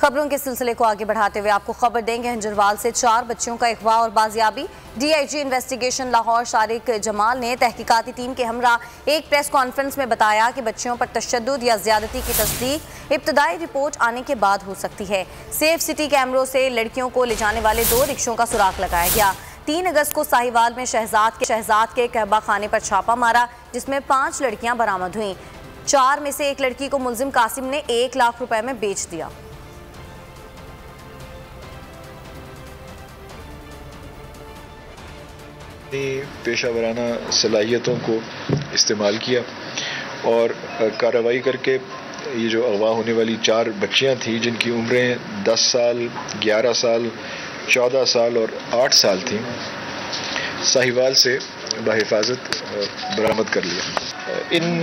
خبروں کے سلسلے کو آگے بڑھاتے ہوئے آپ کو خبر دیں گے ہنجروال سے 4 بچیوں کا اغوا اور بازیابی۔ D I G investigation Lahore Shariq Jamal نے تحقیقاتی ٹیم کے ہمراہ ایک پریس کانفرنس میں بتایا کہ بچیوں پر تشدد یا زیادتی کی تصدیق ابتدائی رپورٹ آنے کے بعد ہو سکتی ہے۔ سیف سٹی کیمروں سے لڑکیوں کو لے جانے والے 2 رکشوں کا سراغ لگایا گیا۔ 3 اگست کو ساہیوال میں شہزاد کے کعبہ خانے پر چھاپا مارا جس میں 5 لڑکیاں برآمد ہوئیں۔ 4 میں سے ایک لڑکی کو ملزم قاسم نے 1 لاکھ روپے میں بیچ دیا۔ پیشہ ورانہ صلاحیتوں کو استعمال کیا اور کارروائی کر کے یہ جو اغوا ہونے والی 4 بچیاں تھیں جن کی عمریں 10 سال، 11 سال، 14 سال اور 8 سال تھیں، ساہیوال سے بحفاظت برآمد کر لیا۔ ان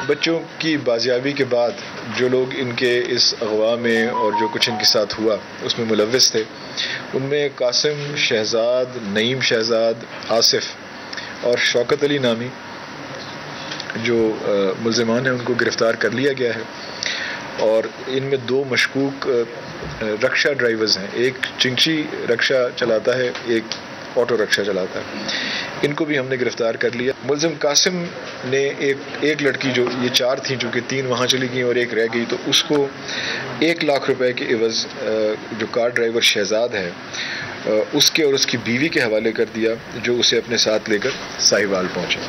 بچوں کی بازیابی کے بعد جو لوگ ان کے اس اغوا میں اور جو کچھ ان کے ساتھ ہوا اس میں ملوث تھے، ان میں قاسم، شہزاد، نعیم شہزاد، آصف اور شوکت علی نامی جو ملزمان ہیں ان کو گرفتار کر لیا گیا ہے، اور ان میں 2 مشکوک رکشہ ڈرائیورز ہیں، ایک چنچی رکشہ چلاتا ہے، ایک آٹو رکشہ چلاتا ہے، ان کو بھی ہم نے گرفتار کر لیا۔ ملزم قاسم نے ایک لڑکی، جو یہ 4 تھیں چونکہ 3 وہاں چلی گئیں اور ایک رہ گئی، تو اس کو 1 لاکھ روپے کے عوض جو کار ڈرائیور شہزاد ہے اس کے اور اس کی بیوی کے حوالے کر دیا، جو اسے اپنے ساتھ لے کر ساہیوال پہنچے۔